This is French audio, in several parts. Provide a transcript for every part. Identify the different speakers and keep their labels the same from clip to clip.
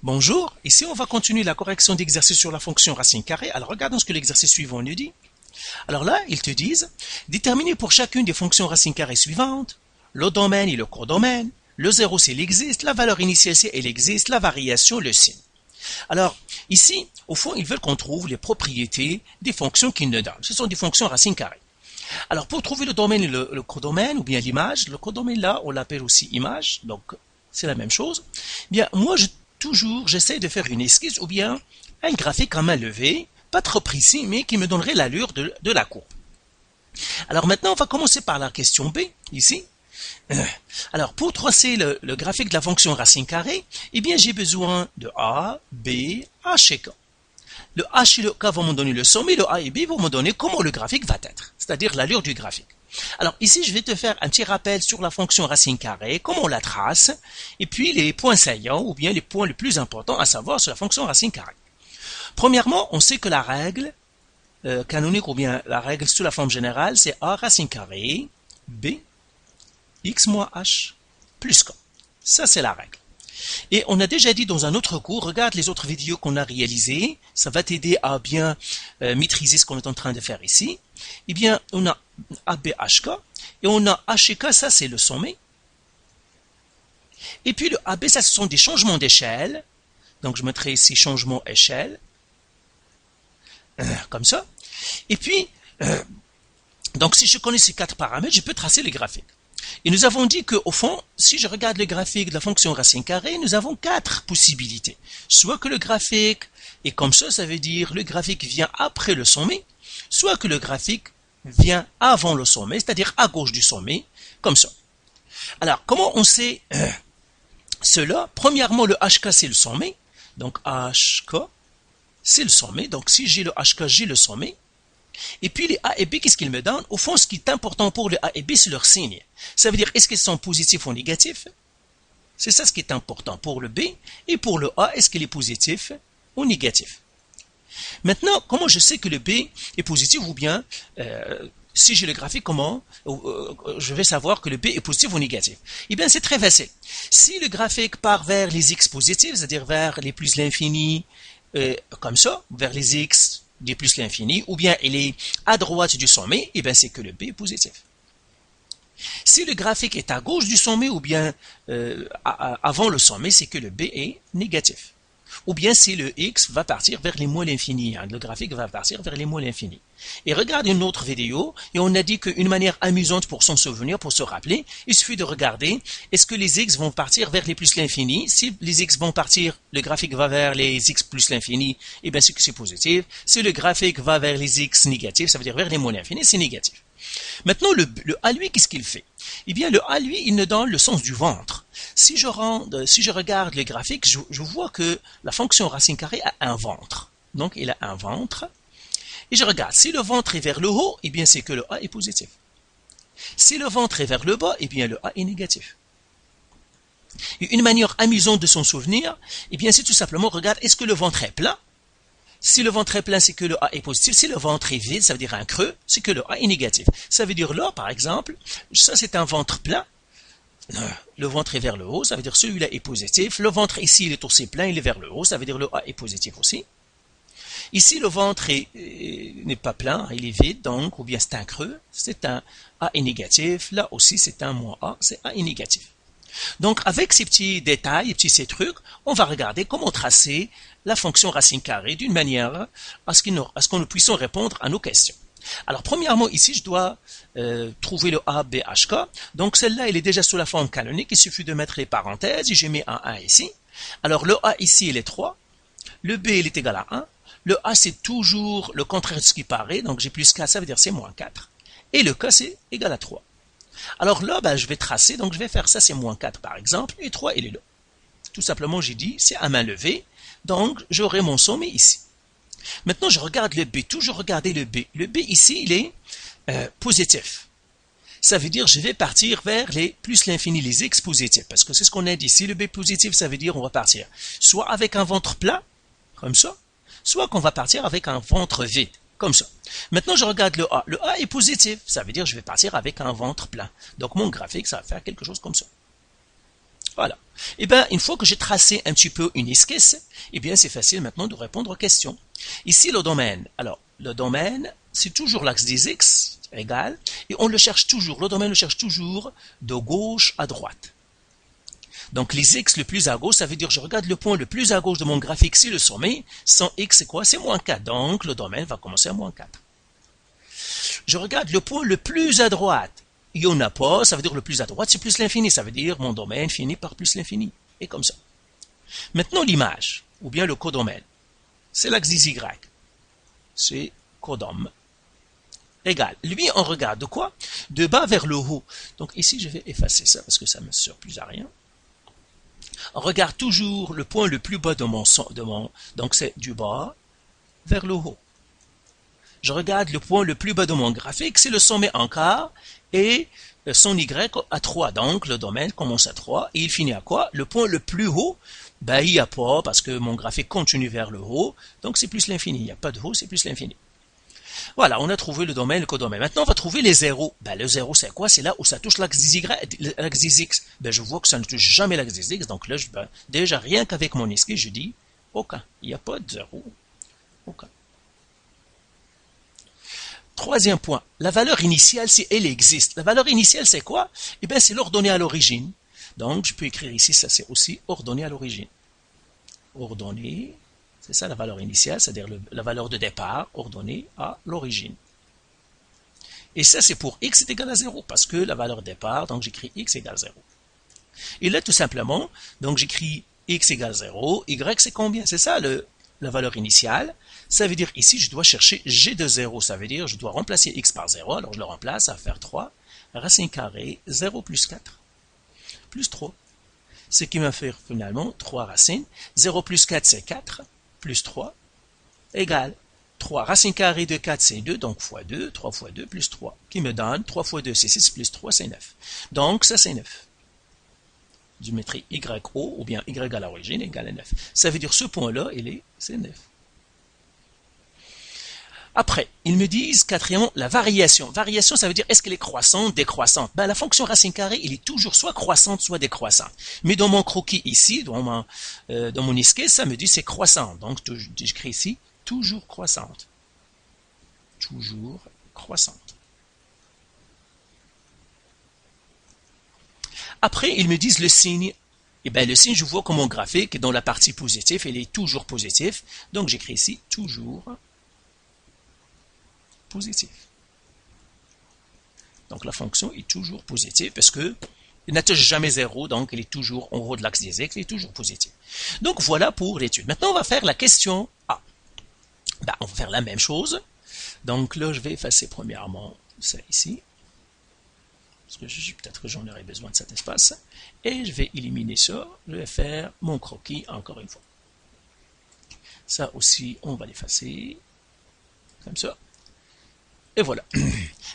Speaker 1: Bonjour, ici on va continuer la correction d'exercice sur la fonction racine carrée. Alors regardons ce que l'exercice suivant nous dit. Alors là, ils te disent, déterminer pour chacune des fonctions racine carrée suivantes, le domaine et le codomaine, le zéro s'il existe, la valeur initiale si elle existe, la variation, le signe. Alors ici, au fond, ils veulent qu'on trouve les propriétés des fonctions qu'ils nous donnent. Ce sont des fonctions racine carrée. Alors pour trouver le domaine et le codomaine, ou bien l'image, le codomaine là, on l'appelle aussi image, donc c'est la même chose. Bien, moi, j'essaie de faire une esquisse ou bien un graphique à main levée, pas trop précis, mais qui me donnerait l'allure de la courbe. Alors maintenant, on va commencer par la question B, ici. Alors, pour tracer le graphique de la fonction racine carrée, eh bien, j'ai besoin de A, B, H et K. Le H et le K vont me donner le sommet, le A et B vont me donner comment le graphique va être, c'est-à-dire l'allure du graphique. Alors ici, je vais te faire un petit rappel sur la fonction racine carrée, comment on la trace, et puis les points saillants, ou bien les points les plus importants à savoir sur la fonction racine carrée. Premièrement, on sait que la règle canonique, ou bien la règle sous la forme générale, c'est A racine carrée, B, x moins h, plus k. Ça, c'est la règle. Et on a déjà dit dans un autre cours, regarde les autres vidéos qu'on a réalisées, ça va t'aider à bien maîtriser ce qu'on est en train de faire ici. Eh bien, on a ABHK, et on a HK, ça c'est le sommet. Et puis le AB, ça ce sont des changements d'échelle. Donc je mettrai ici changement échelle, comme ça. Et puis, donc si je connais ces quatre paramètres, je peux tracer les graphiques. Et nous avons dit qu'au fond, si je regarde le graphique de la fonction racine carrée, nous avons quatre possibilités. Soit que le graphique est comme ça veut dire le graphique vient après le sommet, soit que le graphique vient avant le sommet, c'est-à-dire à gauche du sommet, comme ça. Alors, comment on sait cela? Premièrement, le HK, c'est le sommet. Donc, HK, c'est le sommet. Donc, si j'ai le HK, j'ai le sommet. Et puis, les A et B, qu'est-ce qu'ils me donnent? Au fond, ce qui est important pour les A et B, c'est leur signe. Ça veut dire, est-ce qu'ils sont positifs ou négatifs? C'est ça ce qui est important pour le B. Et pour le A, est-ce qu'il est positif ou négatif? Maintenant, comment je sais que le B est positif ou bien, si j'ai le graphique, comment je vais savoir que le B est positif ou négatif? Eh bien, c'est très facile. Si le graphique part vers les X positifs, c'est-à-dire vers les plus l'infini, comme ça, vers les X des plus l'infini, ou bien il est à droite du sommet, eh bien, c'est que le B est positif. Si le graphique est à gauche du sommet, ou bien avant le sommet, c'est que le B est négatif. Ou bien si le X va partir vers les moins l'infini, le graphique va partir vers les moins l'infini. Et regarde une autre vidéo, et on a dit qu'une manière amusante pour s'en souvenir, pour se rappeler, il suffit de regarder, est-ce que les X vont partir vers les plus l'infini? Si les X vont partir, le graphique va vers les X plus l'infini, et bien c'est que c'est positif. Si le graphique va vers les X négatifs, ça veut dire vers les moins l'infini, c'est négatif. Maintenant, le A, lui, qu'est-ce qu'il fait? Eh bien, le A, lui, il nous donne le sens du ventre. Si je regarde le graphique, je vois que la fonction racine carrée a un ventre. Donc, il a un ventre. Et je regarde, si le ventre est vers le haut, eh bien, c'est que le A est positif. Si le ventre est vers le bas, eh bien, le A est négatif. Et une manière amusante de s'en souvenir, eh bien, c'est tout simplement, regarde, est-ce que le ventre est plein? Si le ventre est plein, c'est que le A est positif. Si le ventre est vide, ça veut dire un creux, c'est que le A est négatif. Ça veut dire là, par exemple, ça c'est un ventre plein. Le ventre est vers le haut, ça veut dire celui-là est positif. Le ventre ici, il est aussi plein, il est vers le haut, ça veut dire le A est positif aussi. Ici, le ventre n'est pas plein, il est vide, donc, ou bien c'est un creux, c'est un A est négatif. Là aussi, c'est un moins A, c'est A est négatif. Donc, avec ces petits détails, ces trucs, on va regarder comment tracer la fonction racine carrée d'une manière à ce que nous puissions répondre à nos questions. Alors, premièrement, ici, je dois trouver le A, B, H, K. Donc, celle-là, elle est déjà sous la forme canonique. Il suffit de mettre les parenthèses et j'ai mis un 1 ici. Alors, le A ici, il est 3. Le B, il est égal à 1. Le A, c'est toujours le contraire de ce qui paraît. Donc, j'ai plus K, ça veut dire c'est moins 4. Et le K, c'est égal à 3. Alors là, ben, je vais tracer, donc je vais faire ça, c'est moins 4 par exemple, et 3, il est là. Tout simplement, j'ai dit, c'est à main levée, donc j'aurai mon sommet ici. Maintenant, je regarde le B, toujours regarder le B. Le B ici, il est positif. Ça veut dire, je vais partir vers les plus l'infini, les X positifs, parce que c'est ce qu'on a dit. Si le B est positif, ça veut dire on va partir soit avec un ventre plat, comme ça, soit qu'on va partir avec un ventre vide. Comme ça. Maintenant, je regarde le A. Le A est positif. Ça veut dire que je vais partir avec un ventre plein. Donc, mon graphique, ça va faire quelque chose comme ça. Voilà. Et bien, une fois que j'ai tracé un petit peu une esquisse, eh bien, c'est facile maintenant de répondre aux questions. Ici, le domaine. Alors, le domaine, c'est toujours l'axe des x égal, et on le cherche toujours, le domaine le cherche toujours de gauche à droite. Donc, les x le plus à gauche, ça veut dire je regarde le point le plus à gauche de mon graphique, c'est le sommet, sans x, c'est quoi? C'est moins 4. Donc, le domaine va commencer à moins 4. Je regarde le point le plus à droite. Il n'y en a pas, ça veut dire le plus à droite, c'est plus l'infini. Ça veut dire mon domaine finit par plus l'infini. Et comme ça. Maintenant, l'image, ou bien le codomaine, c'est l'axe des y. C'est codom. Égal. Lui, on regarde de quoi? De bas vers le haut. Donc ici, je vais effacer ça parce que ça ne me sert plus à rien. On regarde toujours le point le plus bas de mon donc c'est du bas vers le haut. Je regarde le point le plus bas de mon graphique, c'est le sommet encore, et son y à 3. Donc le domaine commence à 3, et il finit à quoi? Le point le plus haut, ben il n'y a pas, parce que mon graphique continue vers le haut, donc c'est plus l'infini. Il n'y a pas de haut, c'est plus l'infini. Voilà, on a trouvé le domaine, le codomaine. Maintenant, on va trouver les zéros. Ben, le zéro, c'est quoi? C'est là où ça touche l'axe des Y, l'axe des X. Ben, je vois que ça ne touche jamais l'axe des X, donc là, déjà, rien qu'avec mon esquisse, je dis aucun. Il n'y a pas de zéro. Aucun. Troisième point, la valeur initiale, si elle existe. La valeur initiale, c'est quoi? Eh bien, c'est l'ordonnée à l'origine. Donc, je peux écrire ici, ça c'est aussi ordonnée à l'origine. Ordonnée, c'est ça la valeur initiale, c'est-à-dire la valeur de départ, ordonnée à l'origine. Et ça, c'est pour x est égal à 0, parce que la valeur de départ, donc j'écris x égale 0. Et là, tout simplement, donc j'écris x égale 0, y c'est combien? C'est ça la valeur initiale. Ça veut dire ici, je dois chercher g de 0. Ça veut dire, je dois remplacer x par 0. Alors, je le remplace, ça va faire 3. Racine carrée, 0 plus 4, plus 3. Ce qui m'a fait finalement 3 racines. 0 plus 4, c'est 4, plus 3, égale 3. Racine carrée de 4, c'est 2, donc fois 2, 3 fois 2, plus 3, qui me donne 3 fois 2, c'est 6, plus 3, c'est 9. Donc, ça, c'est 9. Géométrie YO, ou bien Y à l'origine, égale à 9. Ça veut dire ce point-là, c'est 9. Après, ils me disent, quatrièmement, la variation. Variation, ça veut dire, est-ce qu'elle est croissante, décroissante? Ben, la fonction racine carrée, elle est toujours soit croissante, soit décroissante. Mais dans mon croquis ici, dans mon esquisse, ça me dit c'est croissante. Donc, j'écris ici, toujours croissante. Toujours croissante. Après, ils me disent le signe. Eh bien, le signe, je vois que mon graphique, dans la partie positive, il est toujours positif. Donc, j'écris ici, toujours positif. Donc la fonction est toujours positive parce que il n'atteint jamais 0, donc il est toujours en haut de l'axe des x, il est toujours positif. Donc voilà pour l'étude. Maintenant, on va faire la question A. Ben, on va faire la même chose. Donc là, je vais effacer premièrement ça ici. Parce que peut-être que j'en aurai besoin de cet espace. Et je vais éliminer ça. Je vais faire mon croquis encore une fois. Ça aussi, on va l'effacer. Comme ça. Et voilà.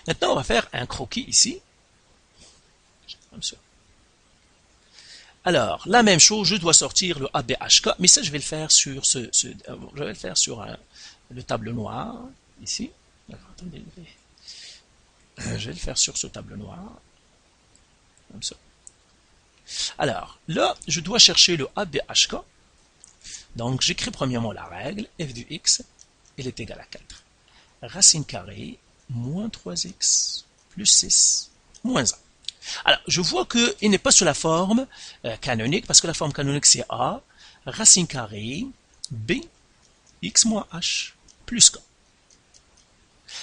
Speaker 1: Maintenant, on va faire un croquis ici. Comme ça. Alors, la même chose, je dois sortir le ABHK, mais ça, je vais le faire sur je vais le faire sur le tableau noir, ici. Alors, attendez, je vais le faire sur ce tableau noir. Comme ça. Alors, là, je dois chercher le ABHK. Donc, j'écris premièrement la règle, f de x, elle est égale à 4. Racine carrée, moins 3x, plus 6, moins 1. Alors, je vois qu'il n'est pas sous la forme canonique, parce que la forme canonique, c'est a, racine carrée, b, x moins h, plus k.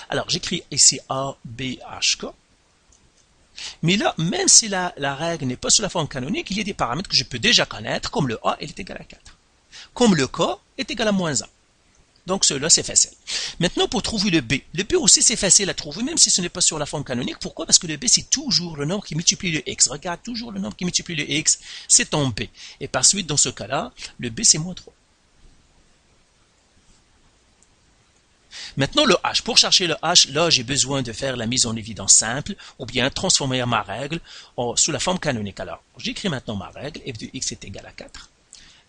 Speaker 1: Alors, j'écris ici a, b, h, k. Mais là, même si la règle n'est pas sous la forme canonique, il y a des paramètres que je peux déjà connaître, comme le a, il est égal à 4. Comme le k est égal à moins 1. Donc, cela, c'est facile. Maintenant, pour trouver le B. Le B aussi, c'est facile à trouver, même si ce n'est pas sur la forme canonique. Pourquoi? Parce que le B, c'est toujours le nombre qui multiplie le X. Regarde, toujours le nombre qui multiplie le X, c'est ton B. Et par suite, dans ce cas-là, le B, c'est moins 3. Maintenant, le H. Pour chercher le H, là, j'ai besoin de faire la mise en évidence simple, ou bien transformer ma règle sous la forme canonique. Alors, j'écris maintenant ma règle. F de X est égal à 4.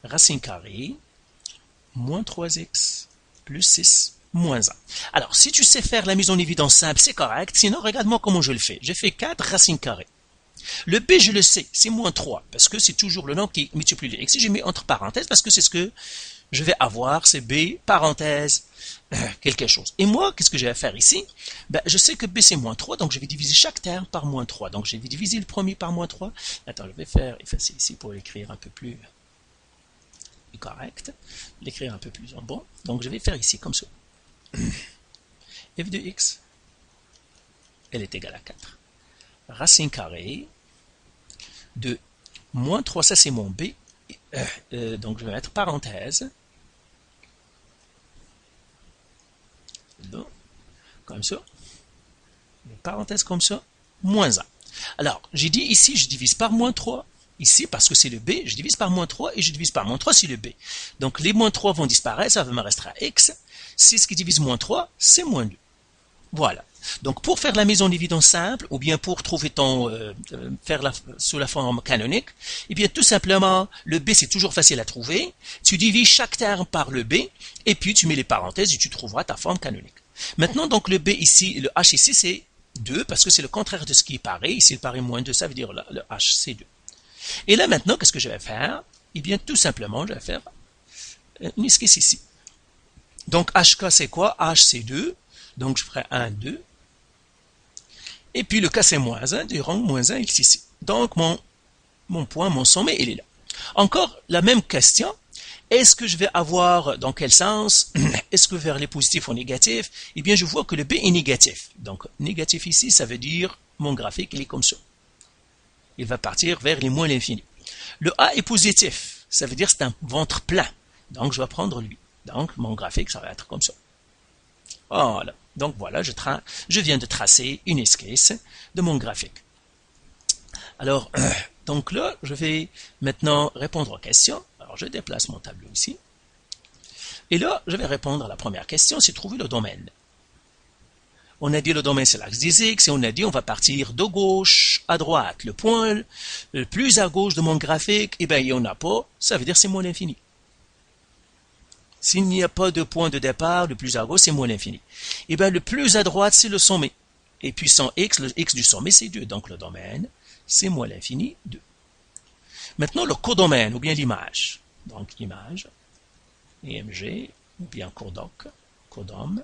Speaker 1: Racine carrée, moins 3X. Plus 6, moins 1. Alors, si tu sais faire la mise en évidence simple, c'est correct. Sinon, regarde-moi comment je le fais. Je fais 4 racines carrées. Le B, je le sais, c'est moins 3, parce que c'est toujours le nombre qui multiplie le X. Si je mets entre parenthèses, parce que c'est ce que je vais avoir, c'est B, parenthèse, quelque chose. Et moi, qu'est-ce que je vais faire ici? Ben, je sais que B, c'est moins 3, donc je vais diviser chaque terme par moins 3. Donc, je vais diviser le premier par moins 3. Attends, je vais effacer ici pour l'écrire un peu plus correct, l'écrire un peu plus en bon. Donc, je vais faire ici comme ça. F de X, elle est égale à 4. Racine carrée de moins 3, ça c'est mon B. Donc, je vais mettre parenthèse. Donc, comme ça. Une parenthèse comme ça. Moins 1. Alors, j'ai dit ici, je divise par moins 3. Ici, parce que c'est le B, je divise par moins 3 et je divise par moins 3, c'est le B. Donc, les moins 3 vont disparaître, ça me restera X. 6 qui divise moins 3, c'est moins 2. Voilà. Donc, pour faire la mise en évidence simple, ou bien pour trouver sous la forme canonique, eh bien, tout simplement, le B, c'est toujours facile à trouver. Tu divises chaque terme par le B, et puis tu mets les parenthèses et tu trouveras ta forme canonique. Maintenant, donc, le B ici, le H ici, c'est 2, parce que c'est le contraire de ce qui est pareil. Ici, il paraît moins 2, ça veut dire le H, c'est 2. Et là, maintenant, qu'est-ce que je vais faire? Eh bien, tout simplement, je vais faire une esquisse ici. Donc, HK, c'est quoi? H, c'est 2. Donc, je ferai 1, 2. Et puis, le K, c'est moins 1, du rang moins 1 X ici. Donc, mon point, mon sommet, il est là. Encore, la même question. Est-ce que je vais avoir, dans quel sens? Est-ce que vers les positifs ou négatifs? Eh bien, je vois que le B est négatif. Donc, négatif ici, ça veut dire, mon graphique, il est comme ça. Il va partir vers les moins l'infini. Le A est positif. Ça veut dire que c'est un ventre plein. Donc, je vais prendre lui. Donc, mon graphique, ça va être comme ça. Voilà. Donc, voilà, je viens de tracer une esquisse de mon graphique. Alors, donc là, je vais maintenant répondre aux questions. Alors, je déplace mon tableau ici. Et là, je vais répondre à la première question, c'est trouver le domaine. On a dit le domaine c'est l'axe des X et on a dit on va partir de gauche à droite. Le point le plus à gauche de mon graphique, eh bien il n'y en a pas, ça veut dire c'est moins l'infini. S'il n'y a pas de point de départ, le plus à gauche c'est moins l'infini. Eh bien le plus à droite c'est le sommet. Et puis sans X, le X du sommet c'est 2. Donc le domaine c'est moins l'infini 2. Maintenant le codomaine ou bien l'image. Donc l'image, IMG ou bien codoc, codom.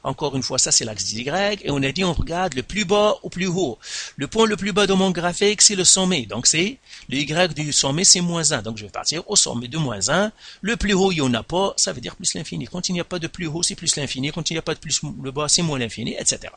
Speaker 1: Encore une fois, ça c'est l'axe Y, et on a dit on regarde le plus bas au plus haut. Le point le plus bas de mon graphique, c'est le sommet. Donc c'est le Y du sommet, c'est moins 1. Donc je vais partir au sommet de moins 1. Le plus haut, il n'y en a pas, ça veut dire plus l'infini. Quand il n'y a pas de plus haut, c'est plus l'infini. Quand il n'y a pas de plus le bas, c'est moins l'infini, etc.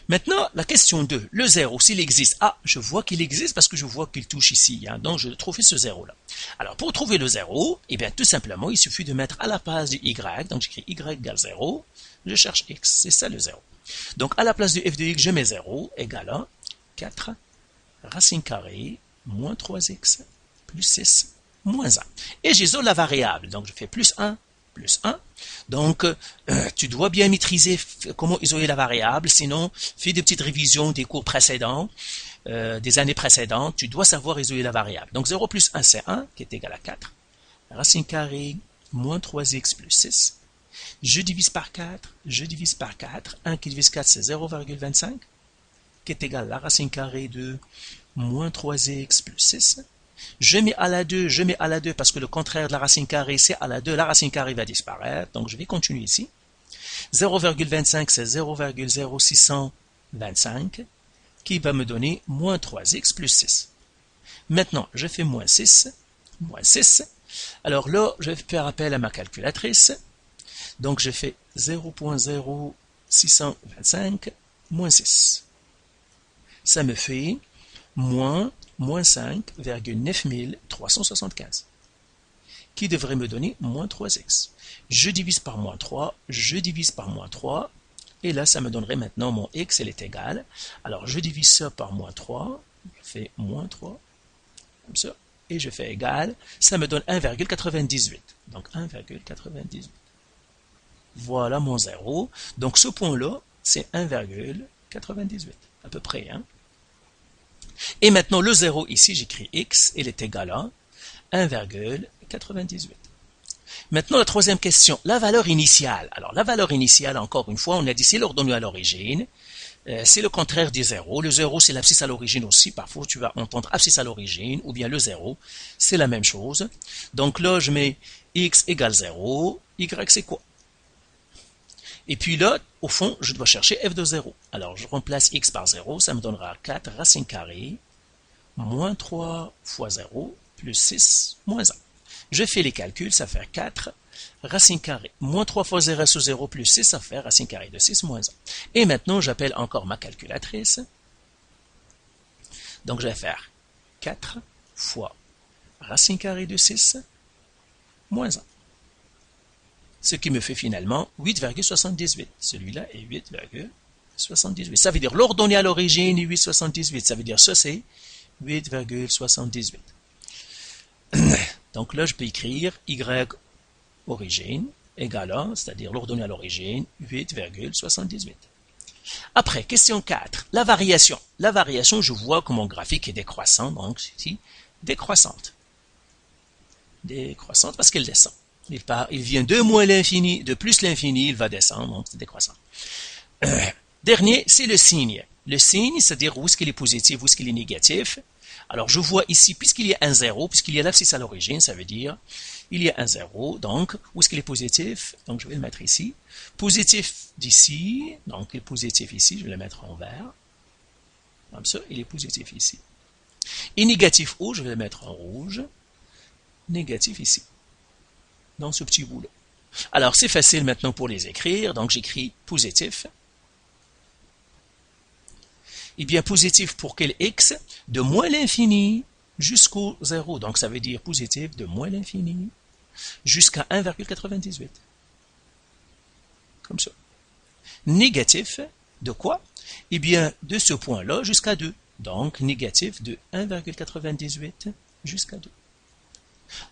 Speaker 1: Maintenant, la question 2, le 0, s'il existe. Ah, je vois qu'il existe parce que je vois qu'il touche ici. Hein, donc je vais trouver ce 0-là. Alors pour trouver le 0, eh bien tout simplement, il suffit de mettre à la place du Y, donc j'écris Y égale 0. Je cherche X, c'est ça le 0. Donc, à la place du f de X, je mets 0 égale à 4 racine carrée moins 3x plus 6 moins 1. Et j'isole la variable, donc je fais plus 1. Donc, tu dois bien maîtriser comment isoler la variable, sinon, fais des petites révisions des cours précédents, des années précédentes, tu dois savoir isoler la variable. Donc, 0 plus 1, c'est 1, qui est égal à 4. Racine carrée moins 3x plus 6. Je divise par 4, 1 qui divise 4 c'est 0,25, qui est égal à la racine carrée de moins 3x plus 6. Je mets à la 2, parce que le contraire de la racine carrée c'est à la 2, la racine carrée va disparaître, donc je vais continuer ici. 0,25 c'est 0,0625, qui va me donner moins 3x plus 6. Maintenant, je fais moins 6. Alors là, je vais faire appel à ma calculatrice. Donc, je fais 0,0625 moins 6. Ça me fait moins 5,9375, qui devrait me donner moins 3x. Je divise par moins 3, et là, ça me donnerait maintenant mon x, elle est égale. Alors, je divise ça par moins 3, je fais moins 3, comme ça, et je fais égal, ça me donne 1,98. Donc, 1,98. Voilà mon 0. Donc ce point-là, c'est 1,98. À peu près. Hein? Et maintenant, le 0 ici, j'écris x, il est égal à 1,98. Maintenant, la troisième question, la valeur initiale. Alors, la valeur initiale, encore une fois, on a dit c'est l'ordonnée à l'origine. C'est le contraire du 0. Le 0, c'est l'abscisse à l'origine aussi. Parfois, tu vas entendre abscisse à l'origine ou bien le 0. C'est la même chose. Donc là, je mets x égale 0. Y, c'est quoi? Et puis là, au fond, je dois chercher f de 0. Alors, je remplace x par 0. Ça me donnera 4 racine carrée moins 3 fois 0 plus 6 moins 1. Je fais les calculs, ça fait 4 racine carrée moins 3 fois 0 sur 0 plus 6, ça fait racine carrée de 6 moins 1. Et maintenant, j'appelle encore ma calculatrice. Donc, je vais faire 4 fois racine carrée de 6 moins 1. Ce qui me fait finalement 8,78. Celui-là est 8,78. Ça veut dire l'ordonnée à l'origine est 8,78. Ça veut dire ça, c'est 8,78. Donc là, je peux écrire y origine égale à, c'est-à-dire l'ordonnée à l'origine, 8,78. Après, question 4, la variation. La variation, je vois que mon graphique est décroissant, donc ici, décroissante. Décroissante parce qu'elle descend. Il vient de moins l'infini, de plus l'infini, il va descendre, donc c'est décroissant. Dernier, c'est le signe. Le signe, c'est-à-dire où est-ce qu'il est positif, où est-ce qu'il est négatif. Alors, je vois ici, puisqu'il y a un 0, puisqu'il y a l'abscisse à l'origine, ça veut dire, il y a un 0, donc, où est-ce qu'il est positif? Donc, je vais le mettre ici. Positif d'ici, donc, il est positif ici, je vais le mettre en vert. Comme ça, il est positif ici. Et négatif où? Je vais le mettre en rouge. Négatif ici. Dans ce petit bout-là. Alors, c'est facile maintenant pour les écrire, donc j'écris positif. Eh bien, positif pour quel x? De moins l'infini jusqu'au 0. Donc, ça veut dire positif de moins l'infini jusqu'à 1,98. Comme ça. Négatif de quoi? Eh bien, de ce point-là jusqu'à 2. Donc, négatif de 1,98 jusqu'à 2.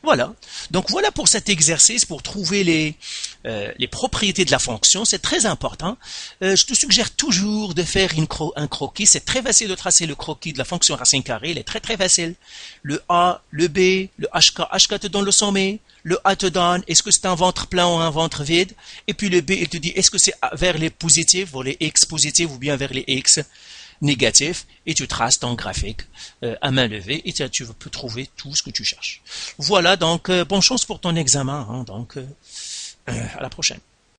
Speaker 1: Voilà. Donc voilà pour cet exercice, pour trouver les propriétés de la fonction. C'est très important. Je te suggère toujours de faire un croquis. C'est très facile de tracer le croquis de la fonction racine carrée. Il est très très facile. Le A, le B, le HK. HK te donne le sommet. Le A te donne est-ce que c'est un ventre plein ou un ventre vide. Et puis le B, il te dit est-ce que c'est vers les positifs, vers les X positifs ou bien vers les X négatif, et tu traces ton graphique à main levée, et tu peux trouver tout ce que tu cherches. Voilà, donc bonne chance pour ton examen, hein, donc à la prochaine.